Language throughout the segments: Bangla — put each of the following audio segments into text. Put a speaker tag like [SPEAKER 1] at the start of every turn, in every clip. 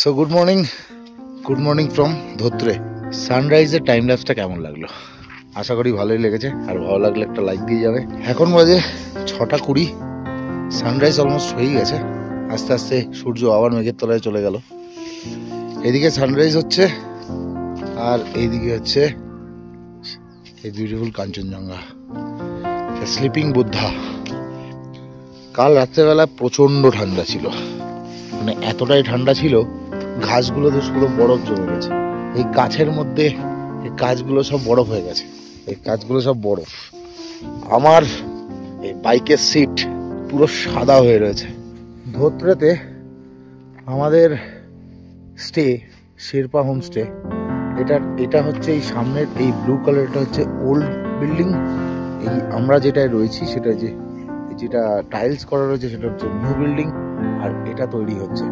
[SPEAKER 1] So good morning from Dhotrey. সানরাইজের টাইম ল্যাপসটা কেমন লাগলো? আশা করি ভালোই লেগেছে, আর ভালো লাগলে একটা লাইক দিয়ে যাবে। এখন বাজে 6:20, সানরাইজ অলমোস্ট হয়েই গেছে। আস্তে আস্তে সূর্য আবার মেঘের তলায় চলে গেল। এদিকে সানরাইজ হচ্ছে, আর এইদিকে হচ্ছে এই বিউটিফুল কাঞ্চনজঙ্ঘা, স্লিপিং বুদ্ধা। কাল রাত্রেবেলা প্রচন্ড ঠান্ডা ছিল, মানে এতটাই ঠান্ডা ছিল ঘাসগুলোতে পুরো বরফ জমে গেছে। এই গাছের মধ্যে এই গাছগুলো সব বরফ হয়ে গেছে, এই গাছগুলো সব বরফ। আমার এই বাইকের সিট পুরো সাদা হয়ে রয়েছে। ধোত্রেতে আমাদের স্টে শেরপা হোমস্টে। এটা হচ্ছে এই সামনের এই ব্লু কালারটা হচ্ছে ওল্ড বিল্ডিং। এই আমরা যেটায় রয়েছি যেটা টাইলস করা রয়েছে সেটা হচ্ছে নিউ বিল্ডিং, আর এটা তৈরি হচ্ছে।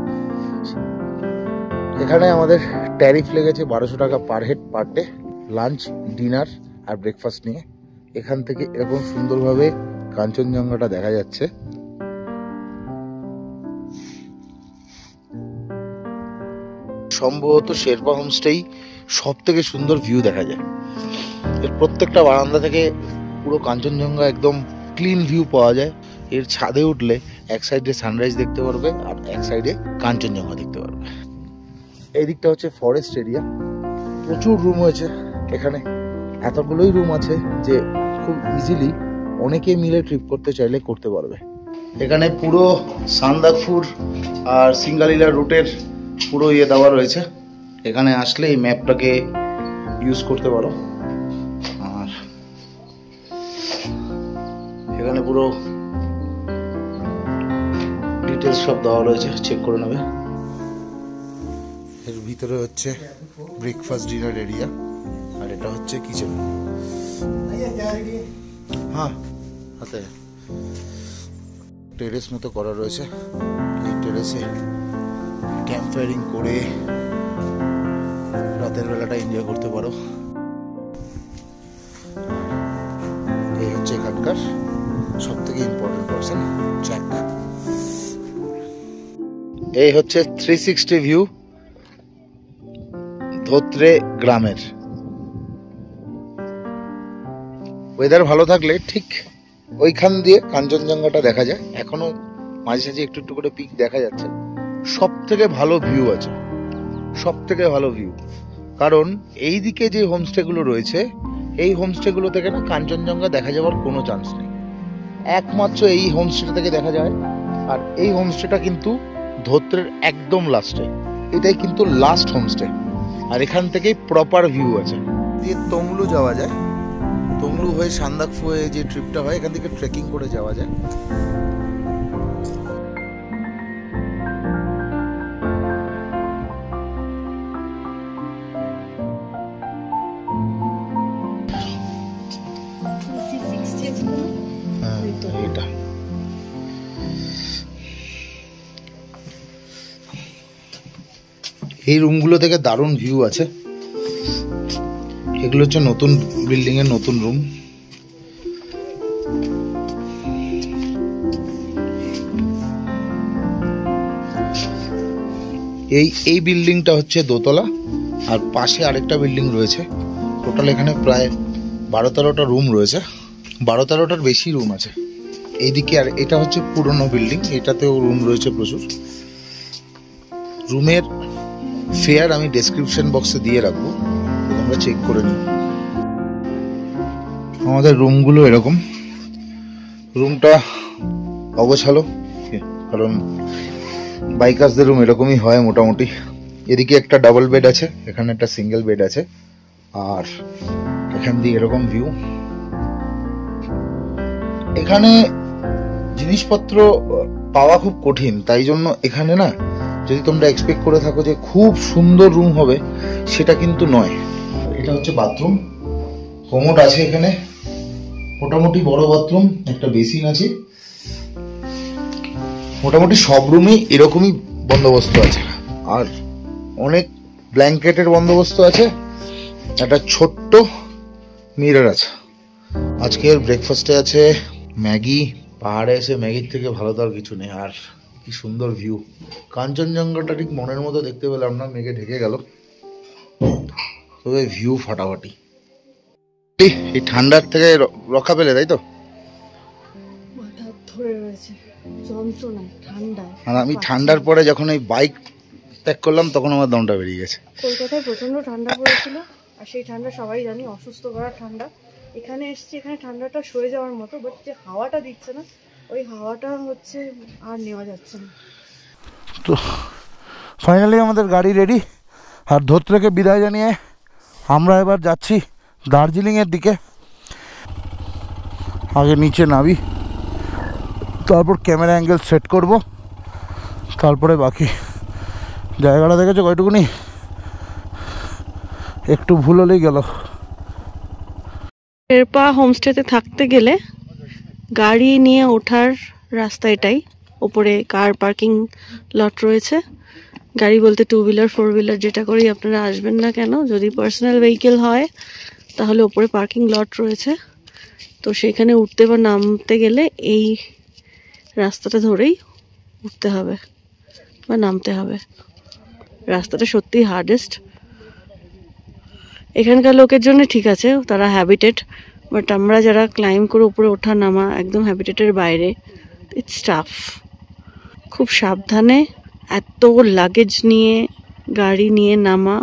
[SPEAKER 1] এখানে আমাদের ট্যারিফ লেগেছে 1200 টাকা per head per day, lunch, dinner আর ব্রেকফাস্ট নিয়ে। এখান থেকে এরকম সুন্দরভাবে কাঞ্চনজঙ্ঘাটা দেখা যাচ্ছে। সম্ভবত শেরপা হোমস্টেই সব থেকে সুন্দর ভিউ দেখা যায়। এর প্রত্যেকটা বারান্দা থেকে পুরো কাঞ্চনজঙ্ঘা একদম ক্লিন ভিউ পাওয়া যায়। এর ছাদে উঠলে এক সাইডে সানরাইজ দেখতে পারবে আর এক সাইডে কাঞ্চনজঙ্ঘা দেখতে পারবে। এই দিকটা হচ্ছে ফরেস্ট এরিয়া, প্রচুর রুম হয়েছে এখানে। এতগুলোই রুম আছে যে খুব ইজিলি অনেকে মিলে ট্রিপ করতে চাইলে করতে পারবে। এখানে পুরো সান্দাকফু আর সিঙ্গালীলা রুটের পুরো দেওয়া রয়েছে। এখানে আসলে এই ম্যাপটাকে ইউজ করতে পারো। আর এখানে পুরো ডিটেলস সব দেওয়া রয়েছে, চেক করে নেবে। এর ভিতরে হচ্ছে ব্রেকফাস্ট ডিনার এরিয়া, আর এটা হচ্ছে কিচেন। হ্যাঁ, হাতে টেরেস মতো করা রয়েছে। এই টেরেসে ক্যাম্প ফায়ারিং করে রাতের বেলাটা এনজয় করতে পারো। এই হচ্ছে এখানকার সব থেকে ইম্পর্টেন্ট পার্সন, জ্যাক। এই হচ্ছে 360 ভিউ ধোত্রে গ্রামের। ওয়েদার ভালো থাকলে ঠিক ওইখান দিয়ে কাঞ্চনজঙ্ঘাটা দেখা যায়। এখনো মাঝে সাঝে একটু একটু করে পিক দেখা যাচ্ছে। সব থেকে ভালো ভিউ আছে, সব থেকে ভালো ভিউ। কারণ এই দিকে যে হোমস্টে গুলো রয়েছে, এই হোমস্টে গুলো থেকে না কাঞ্চনজঙ্ঘা দেখা যাওয়ার কোনো চান্স নেই। একমাত্র এই হোমস্টে থেকে দেখা যায়। আর এই হোমস্টেটা কিন্তু ধোত্রের একদম লাস্টে, এটাই কিন্তু লাস্ট হোমস্টে। আর এখান থেকেই প্রপার ভিউ আছে। দিয়ে তংলু যাওয়া যায়, তংলু হয়ে সান্দাকফু হয়ে যে ট্রিপটা হয়, এখান থেকে ট্রেকিং করে যাওয়া যায়। এটা এই রুমগুলো থেকে দারুণ ভিউ আছে। এগুলো হচ্ছে নতুন বিল্ডিং এর নতুন রুম। এই বিল্ডিংটা হচ্ছে দোতলা, আর পাশে আরেকটা বিল্ডিং রয়েছে। টোটাল এখানে প্রায় 12-13টা রুম রয়েছে, 12-13টার বেশি রুম আছে এইদিকে। আর এটা হচ্ছে পুরনো বিল্ডিং, এটাতেও রুম রয়েছে প্রচুর। রুমের ফেয়ার আমি ডেসক্রিপশন বক্সে দিয়ে রাখবো, তোমরা চেক করে নিও। আমাদের রুমগুলো এরকম। রুমটা অগোছালো, কারণ বাইকার্সদের রুম এরকমই হয় মোটামুটি। এদিকে একটা ডাবল বেড আছে, এখানে একটা সিঙ্গেল বেড আছে, আর এখান দিয়ে এরকম ভিউ। এখানে জিনিসপত্র পাওয়া খুব কঠিন, তাই জন্য এখানে না, যদি তোমরা এক্সপেক্ট করে থাকো যে খুব সুন্দর রুম হবে, সেটা কিন্তু নয়। এটা হচ্ছে বাথরুম, কমোড আছে এখানে, মোটামুটি বড় বাথরুম, একটা বেসিন আছে। মোটামুটি সব রুমই এরকমই বন্দোবস্ত আছে, আর অনেক ব্ল্যাঙ্কেটের বন্দোবস্ত আছে। একটা ছোট্ট মিরর আছে। আজকের ব্রেকফাস্টে আছে ম্যাগি। পাহাড়ে এসে ম্যাগির থেকে ভালো তো আর কিছু নেই। আর কি সুন্দর ভিউ। কাঞ্চনজঙ্ঘাটা ঠিক মনের মতো দেখতে পেলাম না, মেঘে ঢেকে গেল, তবে ভিউ ফাটাফাটি। এই ঠান্ডার থেকে রক্ষা পেলে, তাই তো? আর আমি ঠান্ডার পরে যখন এই বাইক ত্যাগ করলাম তখন আমার দমটা বেরিয়ে গেছে।
[SPEAKER 2] কলকাতায় প্রচন্ড ঠান্ডা পড়েছিল, আর সেই ঠান্ডা সবাই জানি অসুস্থ করার ঠান্ডা। এখানে এসছি, এখানে ঠান্ডাটা সয়ে যাওয়ার মতো, বাট যে হাওয়াটা দিচ্ছে না, ওই হাওয়াটা হচ্ছে আর নেওয়া যাচ্ছে না।
[SPEAKER 1] তো ফাইনালি আমাদের গাড়ি রেডি, আর ধোত্রেকে বিদায় জানিয়ে আমরা এবার যাচ্ছি দার্জিলিংয়ের দিকে। আগে নিচে নামি, তারপর ক্যামেরা অ্যাঙ্গেল সেট করব, তারপরে বাকি। জায়গাটা দেখেছো কয়টুকুনি, একটু ভুল হলেই গেল।
[SPEAKER 2] শেরপা হোমস্টেতে থাকতে গেলে গাড়ি নিয়ে ওঠার রাস্তা এটাই। ওপরে কার পার্কিং লট রয়েছে। গাড়ি বলতে 2 হুইলার 4 হুইলার যেটা করেই আপনারা আসবেন না কেন, যদি পার্সোনাল ভেহিকেল হয় তাহলে ওপরে পার্কিং লট রয়েছে। তো সেখানে উঠতে বা নামতে গেলে এই রাস্তাটা ধরেই উঠতে হবে বা নামতে হবে। রাস্তাটা সত্যিই হার্ডেস্ট। এখানকার লোকের জন্য ঠিক আছে, তারা হ্যাবিটেড, বাট আমরা যারা ক্লাইম্ব করে উপরে ওঠা নামা একদম হ্যাবিটেটের বাইরে, ইটস টাফ। খুব সাবধানে এত লাগেজ নিয়ে গাড়ি নিয়ে নামা,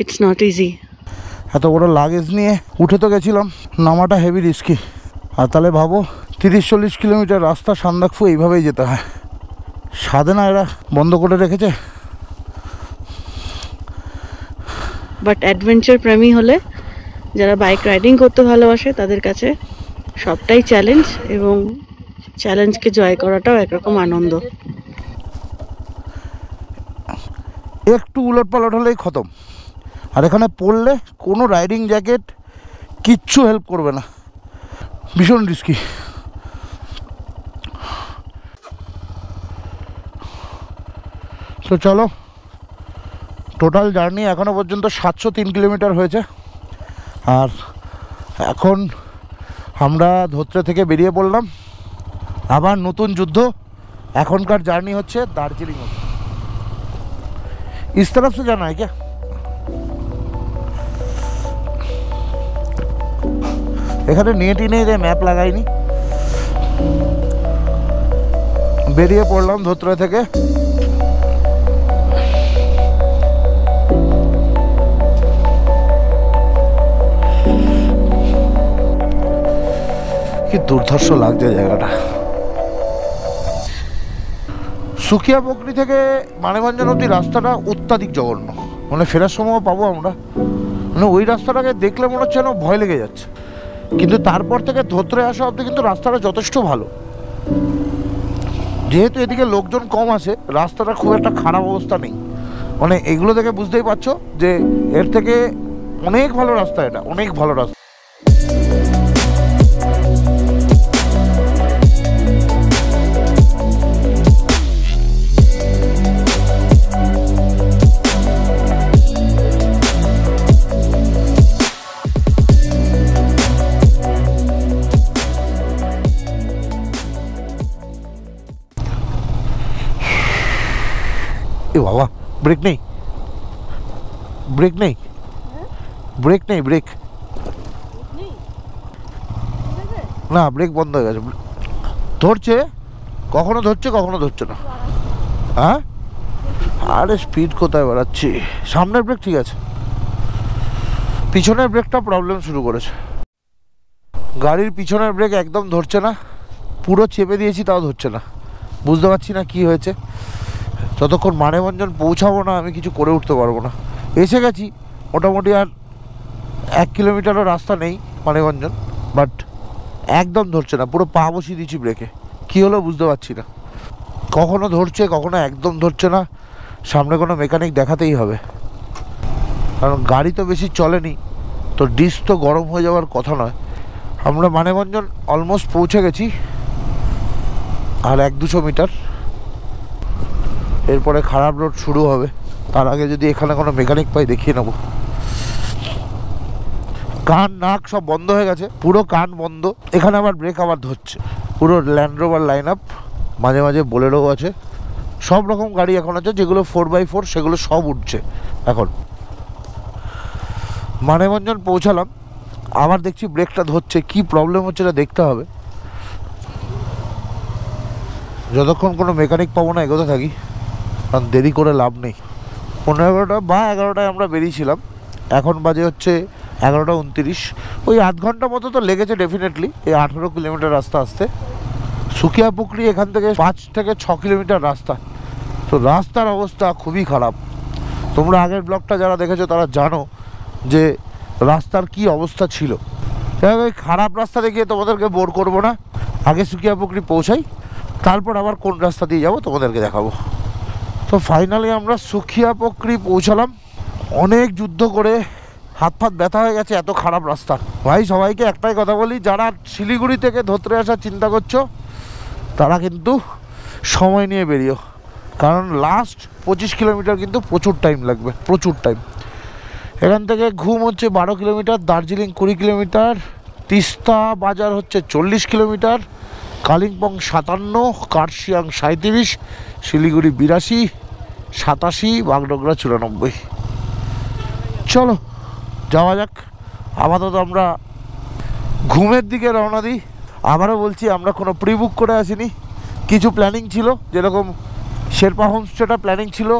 [SPEAKER 2] ইটস নট ইজি।
[SPEAKER 1] এত বড় লাগেজ নিয়ে উঠে তো গেছিলাম, নামাটা হেভি রিস্কি। আর তাহলে ভাবো 30-40 কিলোমিটার রাস্তা সান্দাকফু এইভাবেই যেতে হয়। সাধে না এরা বন্ধ করে রেখেছে।
[SPEAKER 2] বাট অ্যাডভেঞ্চার প্রেমী হলে, যারা বাইক রাইডিং করতে ভালোবাসে, তাদের কাছে সবটাই চ্যালেঞ্জ, এবং চ্যালেঞ্জকে জয় করাটাও একরকম আনন্দ।
[SPEAKER 1] একটু উলট পালট হলেই খতম। আর এখানে পড়লে কোনো রাইডিং জ্যাকেট কিচ্ছু হেল্প করবে না, ভীষণ রিস্কি। তো চলো, টোটাল জার্নি এখনো পর্যন্ত 703 কিলোমিটার হয়েছে। আর এখন আমরা ধোত্রে থেকে বেরিয়ে পড়লাম, আবার নতুন যুদ্ধ। এখনকার জার্নি হচ্ছে দার্জিলিং। इस तरफ से जाना है क्या? এখানে নেটই নেই, ম্যাপ লাগাইনি। বেরিয়ে পড়লাম ধোত্রে থেকে। কি দুর্ধর্ষ লাগছে জায়গাটা। সুকিয়া বকরি থেকে মানেভঞ্জন অব্দি রাস্তাটা অত্যাধিক জঘন্য, মানে ফেরার সময় পাবো আমরা, মানে ওই রাস্তাটাকে দেখলে মনে হচ্ছে যেন ভয় লেগে যাচ্ছে। কিন্তু তারপর থেকে ধোত্রে আসা অব্দি কিন্তু রাস্তাটা যথেষ্ট ভালো। যেহেতু এদিকে লোকজন কম আসে, রাস্তাটা খুব একটা খারাপ অবস্থা নেই। মানে এগুলো দেখে বুঝতেই পারছো যে এর থেকে অনেক ভালো রাস্তা, এটা অনেক ভালো রাস্তা। বাবা, ব্রেক নেই, ব্রেক নেই, ব্রেক নেই, ব্রেক না, ব্রেক বন্ধ হয়ে গেছে। ধরছে, কখনো ধরছে কখনো ধরছে না। হ্যাঁ, আরে স্পিড কোথায় বাড়াচ্ছি, সামনের ব্রেক ঠিক আছে, পিছনের ব্রেকটা প্রবলেম শুরু করেছে। গাড়ির পিছনের ব্রেক একদম ধরছে না, পুরো চেপে দিয়েছি তাও ধরছে না। বুঝতে পারছি না কি হয়েছে। যতক্ষণ মানেভঞ্জন পৌঁছাবো না আমি কিছু করে উঠতে পারবো না। এসে গেছি মোটামুটি, আর 1 কিলোমিটারও রাস্তা নেই মানেভঞ্জন, বাট একদম ধরছে না, পুরো পা বসিয়ে দিচ্ছি ব্রেকে। কী হলো বুঝতে পারছি না, কখনো ধরছে কখনো একদম ধরছে না। সামনে কোনো মেকানিক দেখাতেই হবে, কারণ গাড়ি তো বেশি চলেনি, তো ডিস্ক তো গরম হয়ে যাওয়ার কথা নয়। আমরা মানেভঞ্জন অলমোস্ট পৌঁছে গেছি, আর 100-200 মিটার, এরপরে খারাপ রোড শুরু হবে। তার আগে যদি এখানে কোনো মেকানিক পাই দেখিয়ে নেব। কান নাক সব বন্ধ হয়ে গেছে, পুরো কান বন্ধ। এখানে আবার ব্রেক আবার ধরছে, পুরো ল্যান্ড রোভার লাইন আপ, মাঝে মাঝে বোলেরো আছে, সব রকম গাড়ি এখন আছে, যেগুলো 4x4 সেগুলো সব উঠছে এখন। মানেভঞ্জন পৌঁছালাম, আবার দেখছি ব্রেকটা ধরছে, কি প্রবলেম হচ্ছে এটা দেখতে হবে। যতক্ষণ কোনো মেকানিক পাবো না এগোতে থাকি, কারণ দেরি করে লাভ নেই। 11টা বা 11টায় আমরা বেরিয়েছিলাম, এখন বাজে হচ্ছে 11:29। ওই আধ ঘন্টা মতো তো লেগেছে ডেফিনেটলি এই 18 কিলোমিটার রাস্তা আসতে। সুকিয়া পুকুরি এখান থেকে 5 থেকে 6 কিলোমিটার রাস্তা। তো রাস্তার অবস্থা খুবই খারাপ। তোমরা আগের ব্লগটা যারা দেখেছো তারা জানো যে রাস্তার কি অবস্থা ছিল। ওই খারাপ রাস্তা দেখিয়ে তোমাদেরকে বোর করবো না, আগে সুকিয়া পুকুরি পৌঁছাই, তারপর আবার কোন রাস্তা দিয়ে যাবো তোমাদেরকে দেখাবো। তো ফাইনালি আমরা সুকিয়া পুকুরি পৌঁছালাম। অনেক যুদ্ধ করে হাত ফাত ব্যথা হয়ে গেছে, এত খারাপ রাস্তা। ভাই সবাইকে একটাই কথা বলি, যারা শিলিগুড়ি থেকে ধোত্রে আসার চিন্তা করছো তারা কিন্তু সময় নিয়ে বেরিও, কারণ লাস্ট 25 কিলোমিটার কিন্তু প্রচুর টাইম লাগবে, প্রচুর টাইম। এখান থেকে ঘুম হচ্ছে 12 কিলোমিটার, দার্জিলিং 20 কিলোমিটার, তিস্তা বাজার হচ্ছে 40 কিলোমিটার, কালিম্পং 57, কার্শিয়াং 37, শিলিগুড়ি 82, 87, বাগডোগরা 94। চলো যাওয়া যাক। আপাতত আমরা ঘুমের দিকে রওনা দিই। আবারও বলছি, আমরা কোনো প্রি বুক করে আসিনি, কিছু প্ল্যানিং ছিল, যেরকম শেরপা হোমস্টেটা প্ল্যানিং ছিল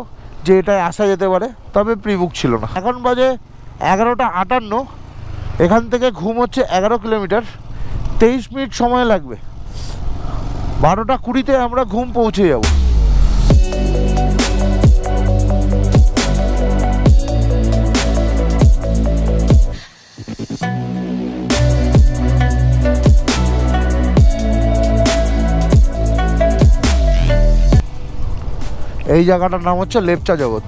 [SPEAKER 1] যে এটায় আসা যেতে পারে, তবে প্রি বুক ছিল না। এখন বাজে 11:58, এখান থেকে ঘুম হচ্ছে 11 কিলোমিটার, 23 মিনিট সময় লাগবে। 12:20 আমরা ঘুম পৌঁছে যাব। এই জায়গাটার নাম হচ্ছে লেপচা জগৎ।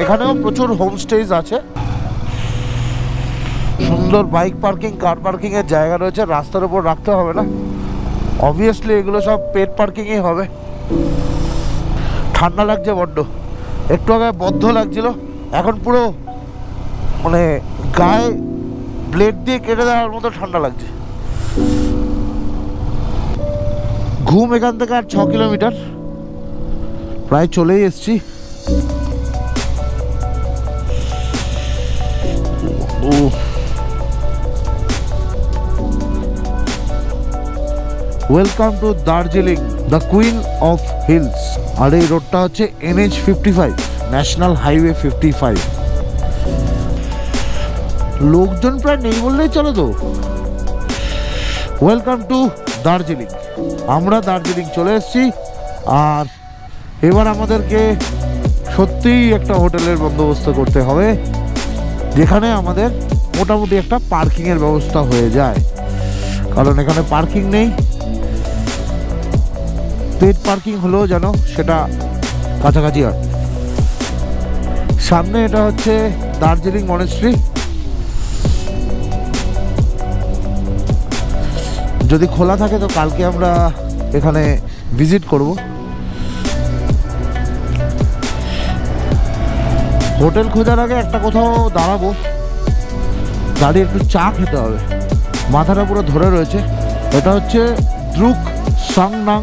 [SPEAKER 1] এখানেও প্রচুর হোমস্টেজ আছে, সুন্দর বাইক পার্কিং, কার পার্কিং এর জায়গা রয়েছে। রাস্তার উপর রাখতে হবে না, অবভিয়াসলি এগুলো সব পেট পার্কিংই হবে। ঠান্ডা লাগছে বড্ড, একটু আগে বদ্ধ লাগছিল, এখন পুরো মানে গায়ে ব্লেড দিয়ে কেটে দেওয়ার মতো ঠান্ডা লাগছে। ঘুম এখান থেকে আর 6 কিলোমিটার, প্রায় চলেই এসছি। Welcome to Darjeeling, the queen of hills. আর এই রোডটা হচ্ছে NH 55, ন্যাশনাল হাইওয়ে 55। লোকজন প্রায় নেই বললেই চলো। তো ওয়েলকাম টু দার্জিলিং। আমরা দার্জিলিং চলে এসেছি, আর এবার আমাদেরকে সত্যিই একটা হোটেলের বন্দোবস্ত করতে হবে, যেখানে আমাদের মোটামুটি একটা পার্কিংয়ের ব্যবস্থা হয়ে যায়, কারণ এখানে পার্কিং নেই। পেড পার্কিং হলেও যেন সেটা কাছাকাছি হয়। সামনে এটা হচ্ছে দার্জিলিং মনেস্ট্রি। যদি খোলা থাকে তো কালকে আমরা এখানে ভিজিট করব। হোটেল খোঁজার আগে একটা কোথাও দাঁড়াবো, দাঁড়িয়ে একটু চা খেতে হবে, মাথাটা পুরো ধরে রয়েছে। এটা হচ্ছে দ্রুক সাংনাং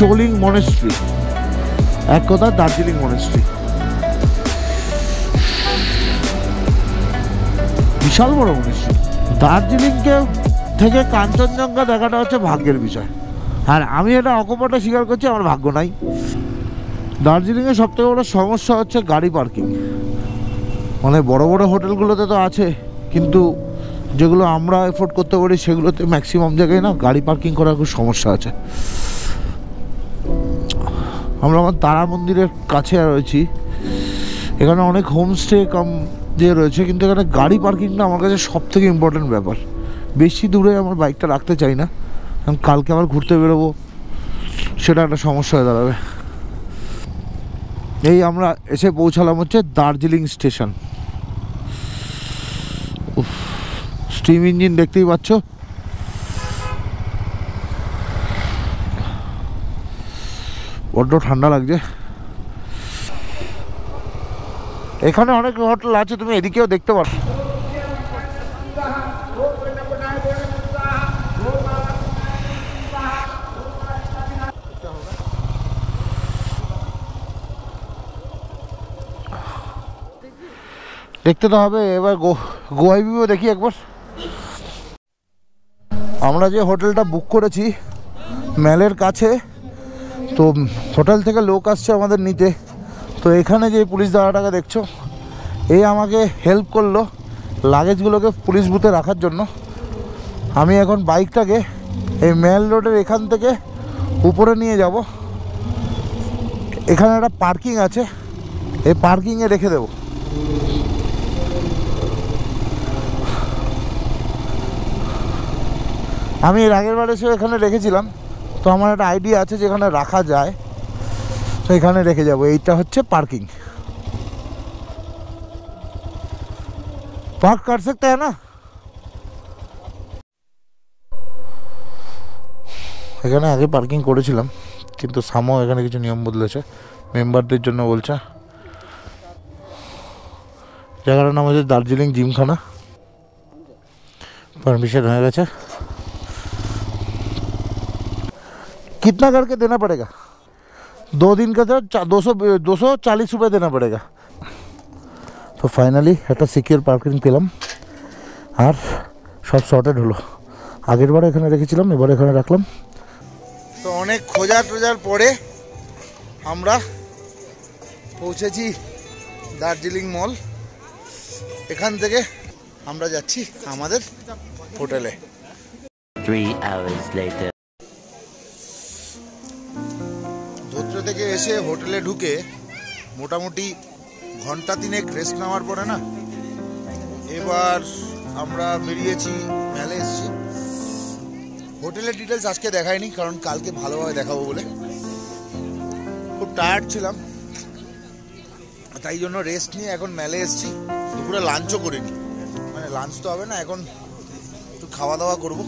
[SPEAKER 1] চোলিং মনেস্ট্রি, এক কথা দার্জিলিং মনেস্ট্রি। বিশাল বড় মনেস্ট্রি। দার্জিলিংকে থেকে কাঞ্চনজঙ্ঘা দেখাটা হচ্ছে ভাগ্যের বিষয়, আর আমি এটা অকপটে স্বীকার করছি, আমার ভাগ্য নাই। দার্জিলিংয়ে সবথেকে বড় সমস্যা হচ্ছে গাড়ি পার্কিং। মানে বড় বড় হোটেলগুলোতে তো আছে, কিন্তু যেগুলো আমরা এফোর্ড করতে পারি সেগুলোতে ম্যাক্সিমাম জায়গায় না গাড়ি পার্কিং করার খুব সমস্যা আছে। আমরা আমার তারা মন্দিরের কাছে রয়েছি, এখানে অনেক হোমস্টে কম দিয়ে রয়েছে, কিন্তু এখানে গাড়ি পার্কিংটা আমার কাছে সব থেকে ইম্পর্টেন্ট ব্যাপার। বেশি দূরে আমার বাইকটা রাখতে চাই না, কারণ কালকে আবার ঘুরতে বেরোবো, সেটা একটা সমস্যা হয়ে দাঁড়াবে। এই আমরা এসে পৌঁছালাম হচ্ছে দার্জিলিং স্টেশন। স্টিম ইঞ্জিন দেখতেই পাচ্ছ। বড্ড ঠান্ডা লাগছে। এখানে অনেক হোটেল আছে, তুমি এদিকেও দেখতে পারো। দেখতে তো হবে। এবার গোয়াই ভিউ দেখি একবার। আমরা যে হোটেলটা বুক করেছি ম্যালের কাছে, তো হোটেল থেকে লোক আসছে আমাদের নিতে। তো এখানে যে পুলিশ দাদাটাকে দেখছো, এই আমাকে হেল্প করলো লাগেজগুলোকে পুলিশ বুথে রাখার জন্য। আমি এখন বাইকটাকে এই ম্যাল রোডের এখান থেকে উপরে নিয়ে যাব। এখানে একটা পার্কিং আছে, এই পার্কিংয়ে রেখে দেবো। আমি এর আগের বার এসে এখানে রেখেছিলাম, তো আমার একটা আইডিয়া আছে যেখানে রাখা যায়, তো এখানে রেখে যাব। এইটা হচ্ছে পার্কিং। পার্ক कर सकते हैं ना। এখানে আগে পার্কিং করেছিলাম, কিন্তু সামও এখানে কিছু নিয়ম বদলেছে, মেম্বারদের জন্য বলছে। জায়গাটার নাম হচ্ছে দার্জিলিং জিমখানা, परमिशन हो गया। कितना करके देना पड़ेगा? 2 दिन का तो 240 रुपये देना पड़ेगा। तो फाइनली একটা সিকিউর পার্কিং পেলাম আর সব সর্টেড হলো। আগের বার এখানে রেখেছিলাম, এবার এখানে রাখলাম। তো অনেক খোঁজা টোজার পরে আমরা পৌঁছেছি দার্জিলিং মল। এখান থেকে আমরা যাচ্ছি আমাদের হোটেলে।
[SPEAKER 3] 3 hours later.
[SPEAKER 1] ধোত্রে থেকে এসে হোটেলে ঢুকে মোটামুটি ঘন্টা 3 রেস্ট নেওয়ার পরে না, এবার আমরা বেরিয়েছি, মেলে এসেছি। হোটেলের ডিটেলস আজকে দেখাইনি, কারণ কালকে ভালোভাবে দেখাবো বলে। খুব টায়ার্ড ছিলাম, তাই জন্য রেস্ট নিয়ে এখন মেলে এসেছি। দুপুরে লাঞ্চও করিনি, মানে লাঞ্চ তো হবে না, এখন একটু খাওয়া দাওয়া করবো।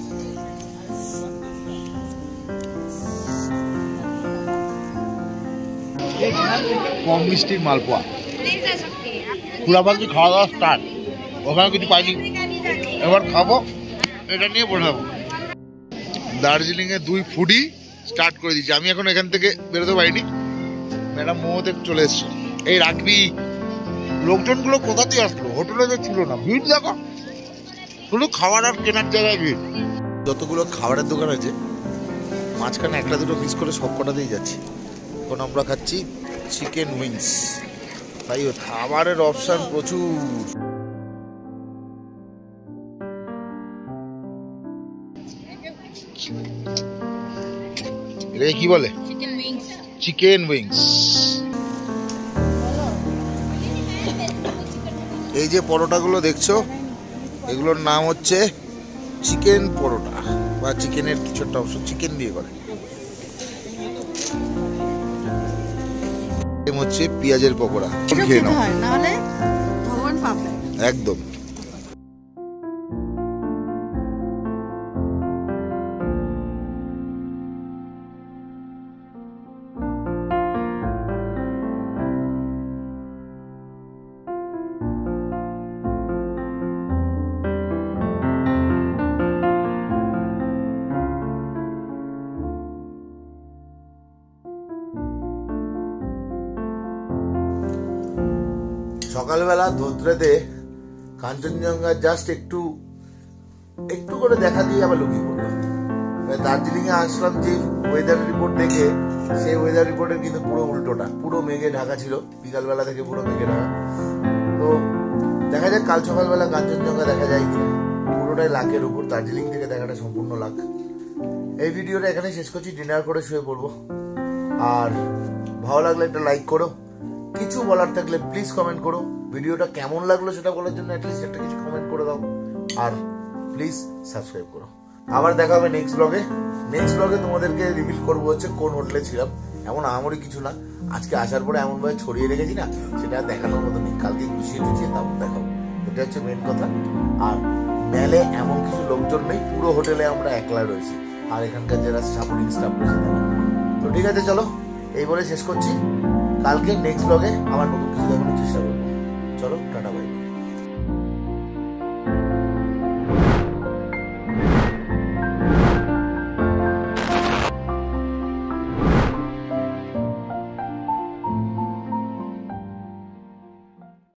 [SPEAKER 1] কম মিষ্টির মালপোয়া, ফুলাবাজি খাওয়া দাওয়া স্টার্ট। ওখানে কিছু পাইনি, এবার খাবো, এটা নিয়ে বসাবো। দার্জিলিংয়ে 2 ফুডি স্টার্ট করে দিয়েছি। আমি এখন এখান থেকে বেরোতে পারিনি, ম্যাডাম মোমোতে চলে এসছে। এই রাখবি লোকজনগুলো কোথাতেই আসলো, হোটেলে যে ছিল না, ভিড় দেখো, শুধু খাবার আর কেনার জায়গায় ভিড়। যতগুলো খাবারের দোকান আছে মাঝখানে একটা দুটো মিস করে সব কটাতেই যাচ্ছি। এখন আমরা খাচ্ছি চিকেন উইংস, তাই খাবারের অপশন প্রচুর। এটা কি বলে? Chicken wings. এই যে পরোটাগুলো দেখছো, এগুলোর নাম হচ্ছে চিকেন পরোটা বা চিকেনের কিছু একটা অংশ চিকেন দিয়ে করে। হচ্ছে পেঁয়াজের পকোড়া, খেয়ে নাও, একদম। সকালবেলা ধোত্রেতে কাঞ্চনজঙ্ঘা জাস্ট একটু একটু করে দেখা দিয়ে আবার লুকিয়ে পড়লো। দার্জিলিং এ আসলাম যে ওয়েদার রিপোর্ট দেখে, সেই ওয়েদার রিপোর্টের কিন্তু পুরো উল্টোটা, পুরো মেঘে ঢাকা ছিল বিকালবেলা থেকে, পুরো মেঘে ঢাকা। তো দেখা যাক কাল সকালবেলা কাঞ্চনজঙ্ঘা দেখা যায় কিনা। পুরোটাই লাকের উপর, দার্জিলিং থেকে দেখাটা সম্পূর্ণ লাক। এই ভিডিওটা এখানে শেষ করছি, ডিনার করে শুয়ে পড়বো। আর ভালো লাগলে একটা লাইক করো, কিছু বলার থাকলে প্লিজ কমেন্ট করো। ভিডিওটা কেমন লাগলো সেটা বলার জন্য অ্যাটলিস্ট একটা কিছু কমেন্ট করে দাও। আর প্লিজ সাবস্ক্রাইব করো। আবার দেখা হবে নেক্সট ব্লগে। নেক্সট ব্লগে তোমাদেরকে রিভিল করবো হচ্ছে কোন হোটেলে ছিলাম। এমন আমারই কিছু না, আজকে আসার পরে এমন ভাবে ছড়িয়ে রেখেছি না, সেটা দেখানোর মতো নেই। কালকে গুছিয়ে টুছিয়ে তারপর দেখাবো, এটা হচ্ছে মেন কথা। আর মেলে এমন কিছু লোকজন নেই, পুরো হোটেলে আমরা একলা রয়েছি। আর এখানকার যারা সাপোর্টিং স্টাফ রয়েছে তারা। তো ঠিক আছে, চলো এই বলে শেষ করছি। কালকে নেক্সট ব্লগে আবার নতুন কিছু দেখানোর চেষ্টা করবো। চলো টাটা।